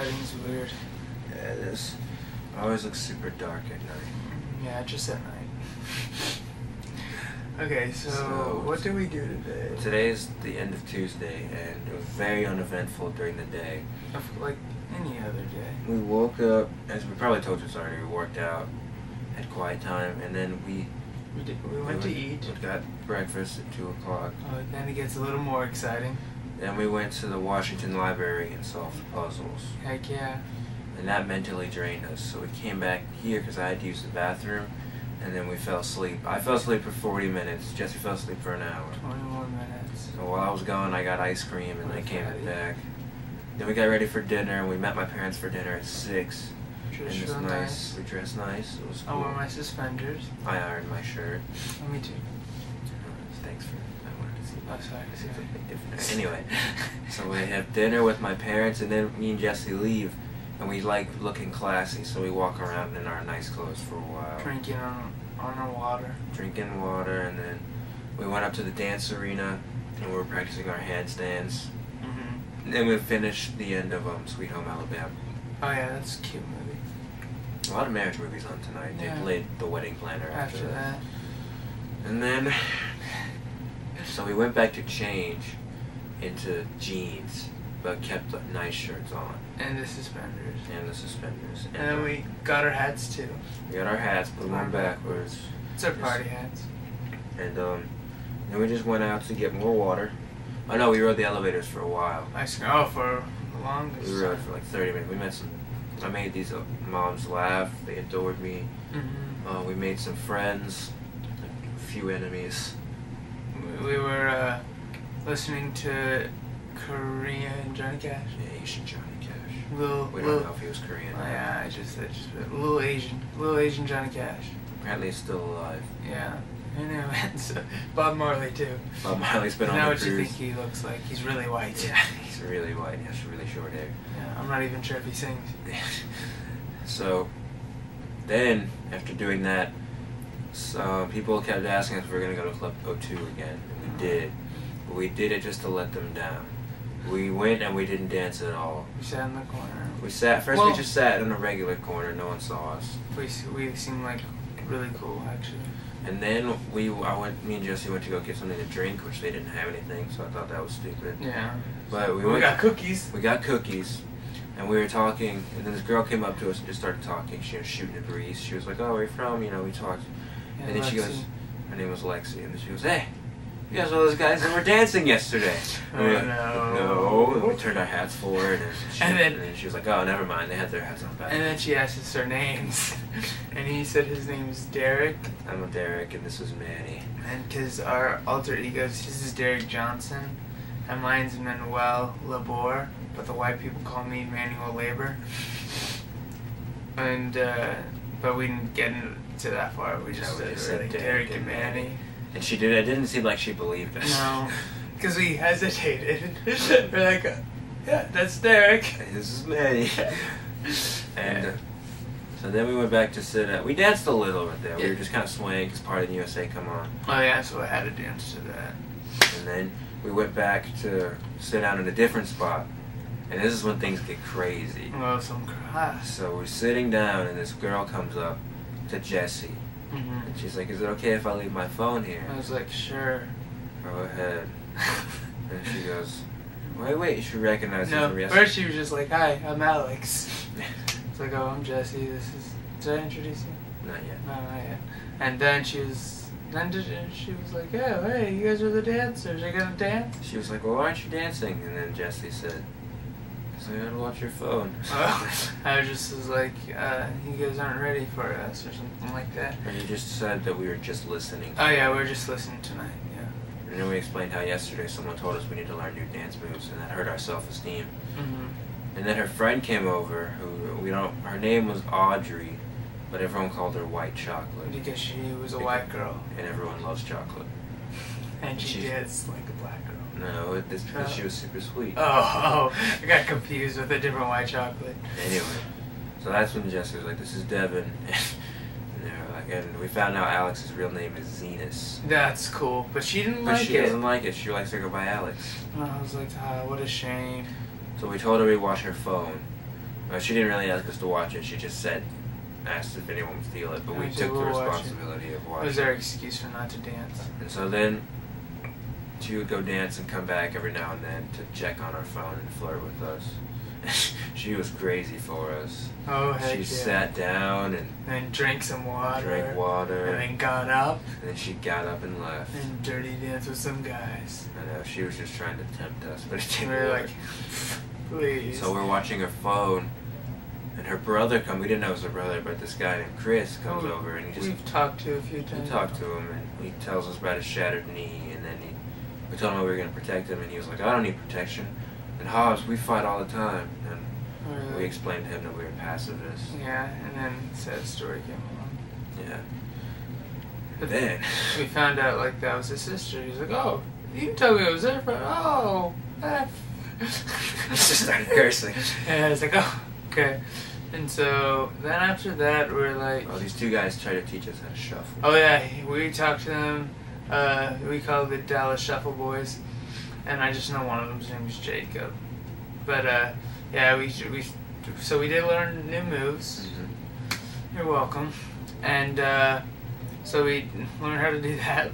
lighting's weird. Yeah, it is. It always looks super dark at night. Yeah, just at night. Okay, so what did we do today? Today is the end of Tuesday, and it was very uneventful during the day. Like any other day. We woke up, as we probably told you already, we worked out, had quiet time, and then we went to eat. We got breakfast at 2 o'clock. Oh, then it gets a little more exciting. Then we went to the Washington Library and solved puzzles. Heck yeah. And that mentally drained us, so we came back here because I had to use the bathroom, and then we fell asleep. I fell asleep for 40 minutes. Jesse fell asleep for an hour. 21 minutes. So while I was gone, I got ice cream, and I came back. Then we got ready for dinner, and we met my parents for dinner at 6. And it was nice. We dressed nice. It was cool. I wore my suspenders. I ironed my shirt. Oh, me too. Thanks for. I wanted to see. Oh, sorry. It's a big difference. Anyway, so we have dinner with my parents, and then me and Jesse leave, and we like looking classy, so we walk around in our nice clothes for a while. Drinking on our water. Drinking water, and then we went up to the dance arena, and we were practicing our handstands. And then we finished the end of Sweet Home Alabama. Oh yeah, that's a cute movie. A lot of marriage movies on tonight. Yeah. They played The Wedding Planner after that. And then, so we went back to change into jeans, but kept the nice shirts on. And the suspenders. And then we got our hats too. We got our hats, put them on backwards. It's our party hats. And then we just went out to get more water. Oh no, we rode the elevators for a while. For the longest. We rode for like 30 minutes. We met I made these moms laugh. They adored me. We made some friends, a few enemies. We were listening to Korean Johnny Cash. Yeah, Asian Johnny Cash. We don't know if he was Korean. Yeah, I just little Asian Johnny Cash. Apparently he's still alive. Yeah. I know. Bob Marley too. Bob Marley's been on the cruise. Now what you think he looks like? He's really white. Yeah, he's really white. He has really short hair. Yeah, I'm not even sure if he sings. So, then, after doing that, people kept asking us if we were going to go to Club O2 again. And we did. But we did it just to let them down. We went and we didn't dance at all. We sat in the corner. We just sat in a regular corner. No one saw us. We seemed like really cool, actually. And then me and Jesse went to go get something to drink, which they didn't have anything, so I thought that was stupid. Yeah. But we got cookies. We got cookies, and we were talking, and then this girl came up to us and just started talking. She was shooting a breeze. She was like, "Oh, where are you from?" You know, we talked. Yeah, and then she goes, her name was Lexi, and then she goes, "Hey, you guys are those guys that were dancing yesterday." Oh, like, no. No. And we turned our hats forward, and then she was like, "Oh, never mind. They had their hats on back." And then she asked us our names, and he said his name is Derek. I'm Derek, and this is Manny. And because our alter egos, his is Derek Johnson, and mine's Manuel Labor, but the white people call me Manuel Labor. And but we didn't get into that far. We just said Derek and Manny. And she did. It didn't seem like she believed us. No, because we hesitated. We're like, yeah, that's Derek. This is Manny. And so then we went back to sit at. We danced a little bit there. We were just kind of swaying because Part of the USA come on. Oh yeah, so I had to dance to that. And then we went back to sit down in a different spot. And this is when things get crazy. Well, some class. So we're sitting down, and this girl comes up to Jesse. And she's like, "Is it okay if I leave my phone here?" I was like, "Sure." Go ahead. And she goes, wait, she recognized me from yesterday. First she was just like, "Hi, I'm Alex." It's like, "Oh, I'm Jesse. Did I introduce you?" Not yet. No, not yet. And then she was like, "Oh, hey, you guys are the dancers. Are you gonna dance?" She was like, "Well, why aren't you dancing?" And then Jesse said, "'Cause I gotta watch your phone." I was like, "You guys aren't ready for us," or something like that. And you just said that we were just listening. Oh yeah, we were just listening tonight. Yeah. And then we explained how yesterday someone told us we need to learn new dance moves, and that hurt our self-esteem. And then her friend came over, her name was Audrey, but everyone called her White Chocolate. Because she was a white girl. And everyone loves chocolate. And she danced like a black girl. No, because she was super sweet. Oh, I got confused with a different white chocolate. Anyway, so that's when Jesse was like, "This is Devin." And we found out Alex's real name is Zenas. That's cool, but she didn't like it. But she doesn't like it. She likes to go by Alex. I was like, what a shame. So we told her we'd watch her phone. She didn't really ask us to watch it. She just asked if anyone would steal it, but we took the responsibility of watching. It was our excuse for not to dance. And so then she would go dance and come back every now and then to check on our phone and flirt with us. She was crazy for us. Oh, heck She yeah. sat down and then drank some water. Drank water. And then got up. And then she got up and left. And dirty danced with some guys. I know, she was just trying to tempt us, but it didn't We were work. like, please. So we're watching her phone, and her brother we didn't know it was her brother, but this guy named Chris comes over, and we've talked to a few times. We talked to him, and he tells us about his shattered knee, and then we told him we were going to protect him, and he was like, I don't need protection. And Hobbs, we fight all the time. And really? We explained to him that we were pacifists. Yeah, and then sad story came along. Yeah. But then we found out like that was his sister. He's like, oh, you didn't tell me it was there for He just started cursing. And I was like, oh, okay. And so then after that, we're like, oh, these two guys tried to teach us how to shuffle. Oh yeah, we talked to them. We call the Dallas Shuffle Boys, and I just know one of them's name is Jacob. But yeah, so we did learn new moves. Mm-hmm. You're welcome. And so we learned how to do that,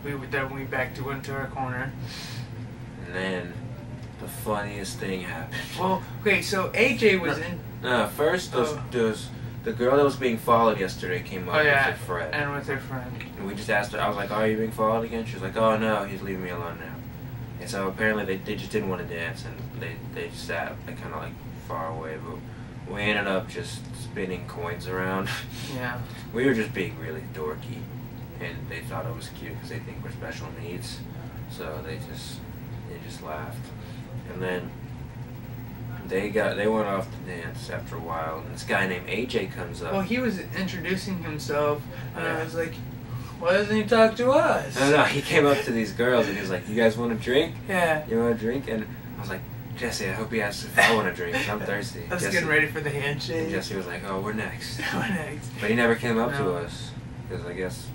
but then we went to our corner. And then the funniest thing happened. Well, okay, so AJ was in. No, first the girl that was being followed yesterday came up with her friend. And with her friend. And we just asked her, I was like, oh, are you being followed again? She was like, oh no, he's leaving me alone now. And so apparently they just didn't want to dance, and they sat kind of like far away, but we ended up just spinning coins around. Yeah. We were just being really dorky, and they thought it was cute because they think we're special needs. So they just laughed. And then they went off to dance after a while, and this guy named AJ comes up. Well, he was introducing himself, and I was like, why doesn't he talk to us? No, he came up to these girls, and he was like, you guys want a drink? Yeah. You want a drink? And I was like, Jesse, I hope he asks if I want a drink, 'cause I'm thirsty. I was getting ready for the handshake. And Jesse was like, oh, we're next. We're next. But he never came up to us, because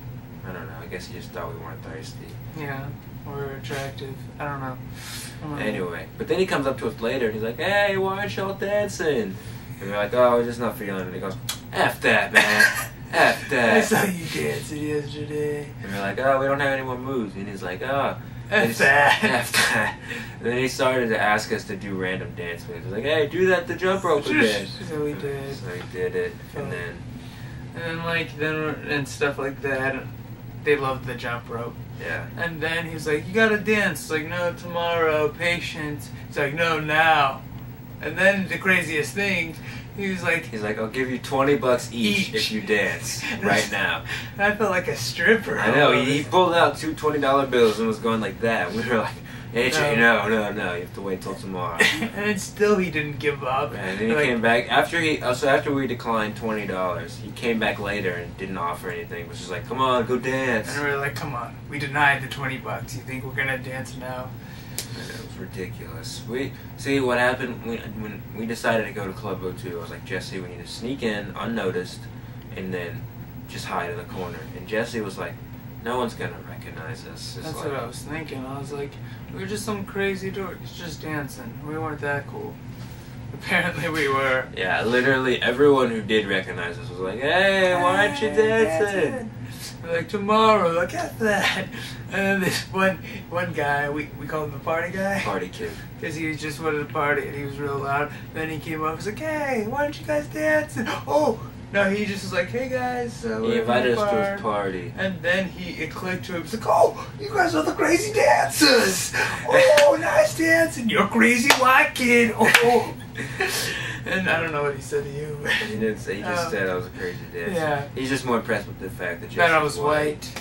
I don't know, I guess he just thought we weren't thirsty. Yeah, or attractive. I don't know. Anyway, but then he comes up to us later, and he's like, hey, why aren't y'all dancing? And we're like, oh, we're just not feeling it. And he goes, F that, man. F that. I saw you dancing yesterday. And we're like, oh, we don't have any more moves. And he's like, oh. F that. F that. And then he started to ask us to do random dance moves. He's like, hey, do that the jump rope again. So we did. So he did it. And then and stuff like that. They loved the jump rope. Yeah. And then he's like, you gotta dance. It's like, no, tomorrow, patience. He's like, no, now. And then the craziest thing, he's like, I'll give you $20 each if you dance right now. And I felt like a stripper. I know, he pulled out two $20 bills and was going like that. We were like, AJ, no, you have to wait till tomorrow. And then still he didn't give up. And then he came back, after we declined $20, he came back later and didn't offer anything, was just like, come on, go dance. And we were like, come on, we denied the $20. You think we're gonna dance now? And it was ridiculous. See what happened when we decided to go to Club O2. I was like, Jesse, we need to sneak in unnoticed and then just hide in the corner. And Jesse was like, no one's gonna recognize us. That's what I was thinking. I was like, we were just some crazy dorks just dancing. We weren't that cool. Apparently we were. Yeah, literally everyone who did recognize us was like, hey, why aren't you dancing? We're like, tomorrow, look at that. And then this one guy, we called him the party guy. Party kid. Because he just wanted to party and he was real loud. Then he came up and was like, hey, why don't you guys dance? And, oh! No, he just was like, hey guys. He invited us to his party. And then it clicked to him. He's like, oh, you guys are the crazy dancers. Oh, nice dancing. You're a crazy white kid. Oh. And I don't know what he said to you. But he didn't say, he just said I was a crazy dancer. Yeah. He's just more impressed with the fact that I was white.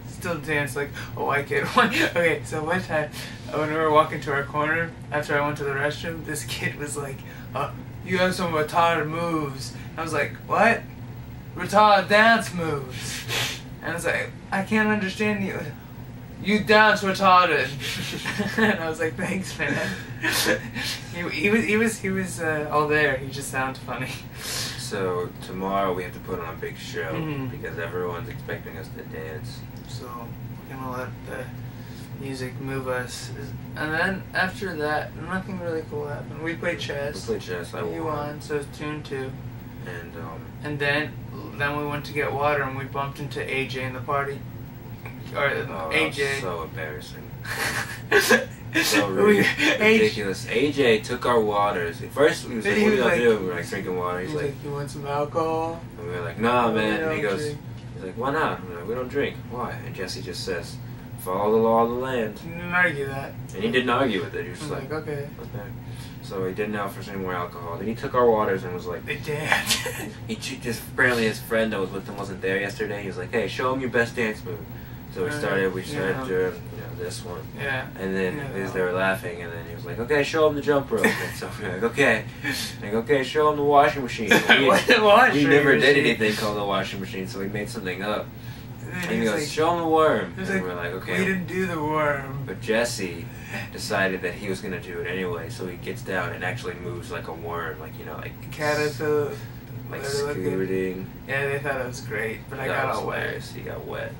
Still danced like a white kid. Okay, so one time when we were walking to our corner, after I went to the restroom, this kid was like, you have some retarded moves. I was like, what? Retarded dance moves. And I was like, I can't understand you. You dance retarded. And I was like, thanks, man. he was all there. He just sounded funny. So tomorrow we have to put on a big show because everyone's expecting us to dance. So we're gonna let music move us. And then after that, nothing really cool happened. We played chess. We played chess. You won, so it's 2-2. And then we went to get water and we bumped into AJ in the party. Or AJ. That was so embarrassing. So ridiculous. AJ took our waters. At first, he was like, "What are y'all doing?" We were like drinking water. He's like, "You want some alcohol?" And we were like, "Nah, man." And he's like, "Why not?" We're like, "We don't drink." Why? And Jesse just says, "Follow the law of the land." He didn't argue that. And he didn't argue with it. He was just like, "Okay." So he didn't offer us any more alcohol. Then he took our waters and was like, "They danced." He just apparently his friend that was with him wasn't there yesterday. He was like, "Hey, show him your best dance move." So we started doing this one. Yeah. And then because they were laughing, and then he was like, "Okay, show him the jump rope." And so we're like, "Okay." Like, "Okay, show him the washing machine." We never did anything called the washing machine, so we made something up. And he goes, "Show him the worm." And we're like, "Okay." We didn't do the worm. But Jesse decided that he was gonna do it anyway, so he gets down and actually moves like a worm, like caterpillar, like scooting. Yeah, they thought it was great, but I got all wet. He got wet.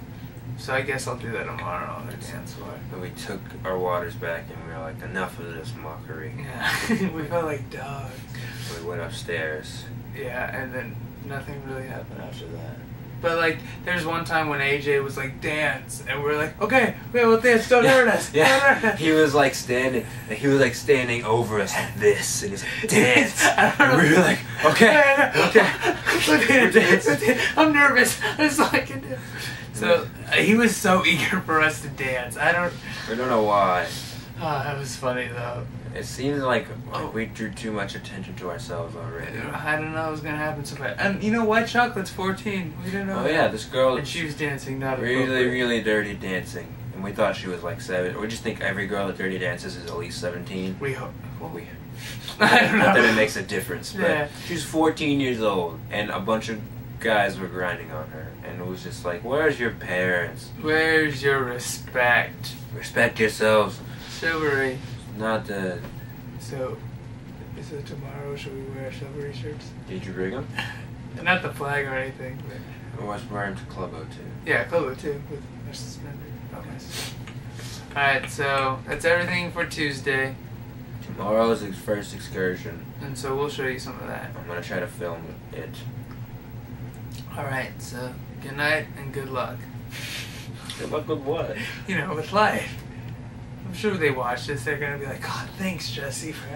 So I guess I'll do that tomorrow on the dance floor. And we took our waters back and we were like, enough of this mockery. Yeah, we felt like dogs. So we went upstairs. Yeah, and then nothing really happened after that. But like, there's one time when AJ was like, "Dance," and we're like, "Okay, we'll dance. Don't hurt us. Yeah. Don't hurt us." He was like standing over us like this, and he's like, "Dance." And we were like, "Okay, we're dancing. I'm nervous. That's all I can do. So he was so eager for us to dance. I don't know why. Oh, that was funny though. It seems like we drew too much attention to ourselves already. I didn't know it was gonna happen so fast. And you know, White Chocolate's 14. We didn't know. Oh yeah, this girl. And she was dancing, not really dirty dancing, and we thought she was like 7. We just think every girl that dirty dances is at least 17. We hope. I don't know. Not that it makes a difference, but she's 14 years old, and a bunch of guys were grinding on her, and it was just like, where's your parents? Where's your respect? Respect yourselves. Chivalry. Not the... So tomorrow should we wear chivalry shirts? Did you bring them? Not the flag or anything, but... I was wearing to Club O2. Yeah, Club O2 with our suspender. Oh, nice. Alright, so that's everything for Tuesday. Tomorrow's the first excursion. And so we'll show you some of that. I'm gonna try to film it. Alright, so good night and good luck. Good luck with what? You know, with life. I'm sure they watch this, they're gonna be like, "God, thanks, Jesse, for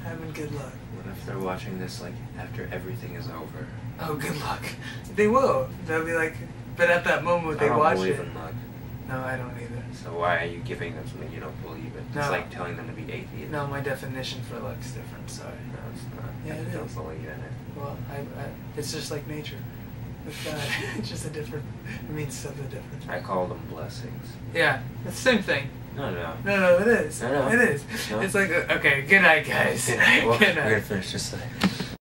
having good luck." What if they're watching this like after everything is over? Oh, good luck. They will. They'll be like, but at that moment they watch it. I don't believe in luck. No, I don't either. So why are you giving them something you don't believe in? No. It's like telling them to be atheists. No, my definition for luck's different, sorry. No, it's not. Yeah, it don't is. believe in it. Well, it's just like nature. With God, it's just it means something different. I call them blessings. Yeah, it's the same thing. No, it is. No. It is. No. It's like, okay, good night, guys. Good night. Well, Good night. we're gonna finish this thing.